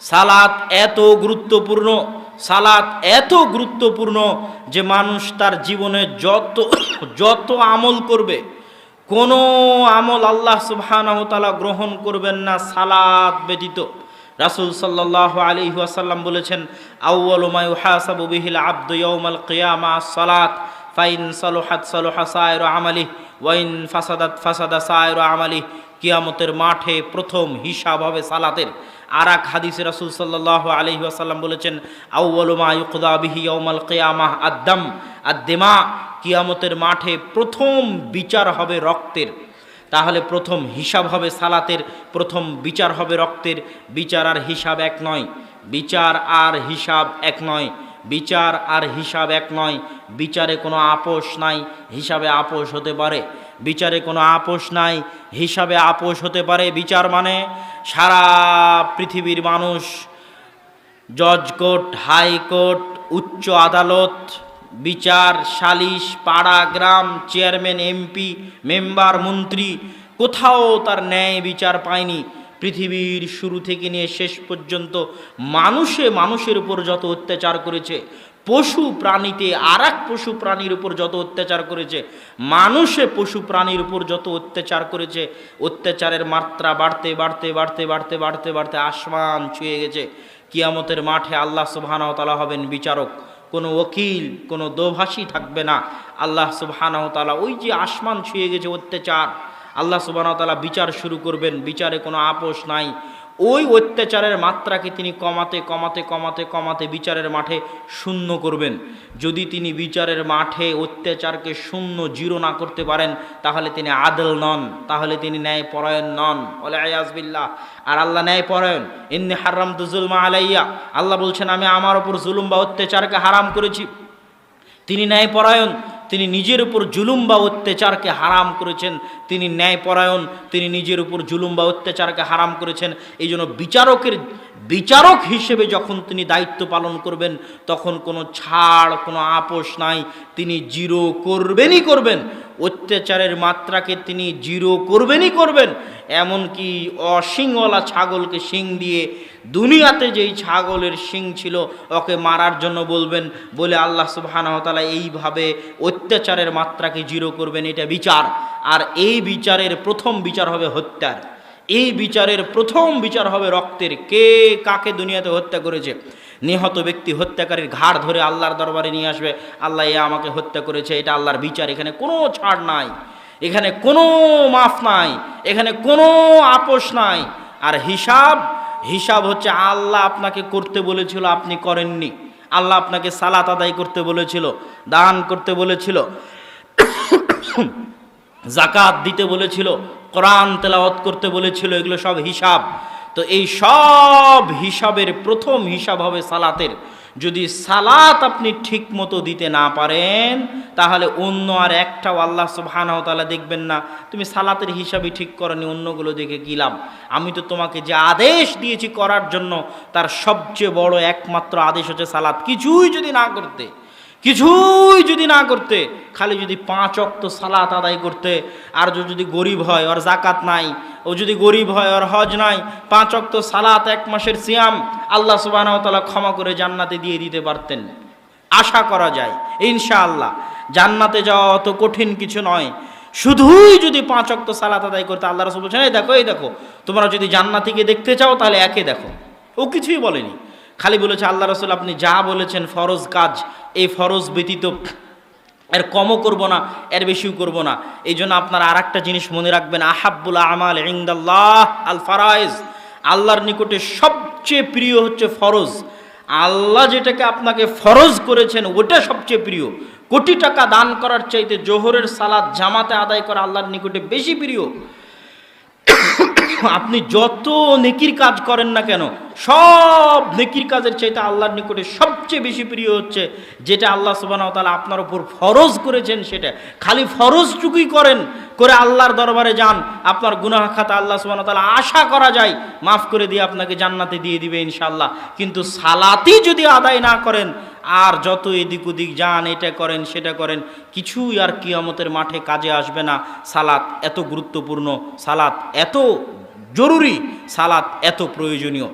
সালাত এত গুরুত্বপূর্ণ, সালাত এত গুরুত্বপূর্ণ যে মানুষ তার জীবনে যত যত আমল করবে, কোনো আমল আল্লাহ সুবহানাহু ওয়া তাআলা গ্রহণ করবেন না সালাত ব্যতীত। রাসূল সাল্লাল্লাহু আলাইহি ওয়াসাল্লাম বলেছেন, আউয়ালু মা ইউহাসাবু বিহিল আবদু ইয়াউমাল কিয়ামাহ আস-সালাত ফাইন সালুহাত সালুহা সাইরু আমালিহি ওয়া ইন ফাসাদাত ফাসাদা সাইরু আমালিহি। কিয়ামতের মাঠে প্রথম হিসাব হবে সালাতের। আর এক হাদিসে রাসূল সাল্লাল্লাহু আলাইহি ওয়াসাল্লাম বলেছেন, আউয়ালু মা ইউকদা বিহি ইয়াউমাল কিয়ামাহ আদ-দাম আদ-দিমা। কিয়ামতের মাঠে প্রথম বিচার হবে রক্তের। তাহলে প্রথম হিসাব হবে সালাতের, প্রথম বিচার হবে রক্তের। বিচার আর হিসাব এক নয়, বিচার আর হিসাব এক নয়, বিচার আর হিসাব এক নয়। বিচারে কোনো আপোষ নাই, হিসাবে আপোষ হতে পারে। বিচারে কোনো আপোষ নাই, হিসাবে আপোষ হতে পারে। বিচার মানে সারা পৃথিবীর মানুষ, জজ কোর্ট, হাইকোর্ট, উচ্চ আদালত, বিচার, সালিশ, পাড়া, গ্রাম, চেয়ারম্যান, এমপি, মেম্বার, মন্ত্রী, কোথাও তার ন্যায় বিচার পায়নি। পৃথিবীর শুরু থেকে নিয়ে শেষ পর্যন্ত মানুষের উপর যত অত্যাচার করেছে, পশু প্রাণীতে আর এক পশু প্রাণীর উপর যত অত্যাচার করেছে, মানুষে পশু প্রাণীর উপর যত অত্যাচার করেছে, অত্যাচারের মাত্রা বাড়তে বাড়তে বাড়তে বাড়তে বাড়তে বাড়তে আসমান ছুঁয়ে গেছে। কিয়ামতের মাঠে আল্লাহ সুবহানাহু ওয়া তাআলা হবেন বিচারক। কোনো ওকিল, কোনো দোভাষী থাকবে না। আল্লাহ সুবহানাহু ওয়া তাআলা ওই যে আসমান ছুঁয়ে গেছে অত্যাচার, আল্লাহ সুবহানাহু ওয়া তাআলা বিচার শুরু করবেন। বিচারে কোনো আপোষ নাই। ওই অত্যাচারের মাত্রাকে তিনি কমাতে কমাতে কমাতে কমাতে বিচারের মাঠে শূন্য করবেন। যদি তিনি বিচারের মাঠে অত্যাচারকে শূন্য, জিরো না করতে পারেন, তাহলে তিনি আদল নন, তাহলে তিনি ন্যায়পরায়ণ নন। ওয়ালিয়াযু বিল্লাহ। আর আল্লাহ ন্যায়পরায়ণ। ইন্নী হারামতু যুলমা আলাইয়া, আল্লাহ বলছেন আমি আমার উপর জুলুম বা অত্যাচারকে হারাম করেছি। তিনি ন্যায়পরায়ণ, তিনি নিজের উপর জুলুম বা অত্যাচারকে হারাম করেছেন। তিনি ন্যায়পরায়ণ, তিনি নিজের উপর জুলুম বা অত্যাচারকে হারাম করেছেন। এই জন্য বিচারক হিসেবে যখন তিনি দায়িত্ব পালন করবেন, তখন কোনো ছাড়, কোনো আপোষ নাই। তিনি জিরো করবেনই করবেন। অত্যাচারের মাত্রাকে তিনি জিরো করবেনই করবেন। এমনকি অশিংওয়ালা ছাগলকে শিং দিয়ে, দুনিয়াতে যেই ছাগলের শিং ছিল ওকে মারার জন্য বলবেন, বলে আল্লাহ সুবহানাহু ওয়া তাআলা এইভাবে অত্যাচারের মাত্রাকে জিরো করবেন। এটা বিচার। আর এই বিচারের প্রথম বিচার হবে হত্যার। এই বিচারের প্রথম বিচার হবে রক্তের। কে কাকে দুনিয়াতে হত্যা করেছে, নিহত ব্যক্তি হত্যাকারীর ঘাড় ধরে আল্লাহর দরবারে নিয়ে আসবে, আল্লাহ এ আমাকে হত্যা করেছে। এটা আল্লাহর বিচার। এখানে কোনো ছাড় নাই, এখানে কোনো মাফ নাই, এখানে কোনো আপোষ নাই। আর হিসাব হচ্ছে আল্লাহ আপনাকে করতে বলেছিল, আপনি করেননি। আল্লাহ আপনাকে সালাত আদায় করতে বলেছিল, দান করতে বলেছিল, যাকাত দিতে বলেছিল, কোরআন তেলাওয়াত করতে বলেছিল। এগুলো সব হিসাব। তো এই সব হিসাবের প্রথম হিসাব হবে সালাতের। যদি সালাত আপনি ঠিক মতো দিতে না পারেন, তাহলে অন্য আর একটাও আল্লাহ সুবহানাহু ওয়া তাআলা দেখবেন না। তুমি সালাতের হিসাবই ঠিক করনি, অন্যগুলো দেখে কি লাভ? আমি তো তোমাকে যে আদেশ দিয়েছি করার জন্য, তার সবচেয়ে বড় একমাত্র আদেশ হচ্ছে সালাত। কিছুই যদি না করতে, খালি যদি 5 ওয়াক্ত সালাত আদায় করতে, আর যদি গরিব হয় ওর জাকাত নাই, ও যদি গরিব হয় ওর হজ নাই, 5 ওয়াক্ত সালাত, 1 মাসের সিয়াম, আল্লাহ সুবহানাহু ওয়া তাআলা ক্ষমা করে জান্নাতে দিয়ে দিতে পারতেন। আশা করা যায় ইনশাআল্লাহ। জান্নাতে যাওয়া অত কঠিন কিছু নয়। শুধুই যদি 5 ওয়াক্ত সালাত আদায় করতে, আল্লাহ রাসূল বলেছেন এই দেখো তোমরা যদি জান্নাতীকে দেখতে চাও তাহলে একে দেখো। ও কিছুই বলেনি, খালি বলেছে আল্লাহ রাসূল আপনি যা বলেছেন ফরজ কাজ, এই ফরজ ব্যতীত এর কমও করব না, এর বেশিও করব না। এই জন্য আপনারা আর একটা জিনিস মনে রাখবেন, আহাব্বুল আমাল ইনদাল্লাহ আল ফারাইজ। আল্লাহর নিকটে সবচেয়ে প্রিয় হচ্ছে ফরজ। আল্লাহ যেটাকে আপনাকে ফরজ করেছেন ওটা সবচেয়ে প্রিয়। কোটি টাকা দান করার চাইতে জোহরের সালাত জামাতে আদায় করা আল্লাহর নিকটে বেশি প্রিয়। আপনি যত নেকির কাজ করেন না কেন, সব নেকির কাজের চাইতে আল্লাহর নিকটে সবচেয়ে বেশি প্রিয় হচ্ছে যেটা আল্লাহ সুবহানাহু ওয়া তাআলা আপনার উপর ফরজ করেছেন সেটা। খালি ফরজটুকুই করে আল্লাহর দরবারে যান, আপনার গুনাহ খাতা আল্লাহ সুবহানাহু ওয়া তাআলা আশা করা যায় মাফ করে দিয়ে আপনাকে জান্নাতে দিয়ে দিবে ইনশাআল্লাহ। কিন্তু সালাতই যদি আদায় না করেন, আর যত এদিক ওদিক যান, এটা করেন সেটা করেন, কিছুই আর কিয়ামতের মাঠে কাজে আসবে না। সালাত এত গুরুত্বপূর্ণ, সালাত এত জরুরি, সালাত এত প্রয়োজনীয়।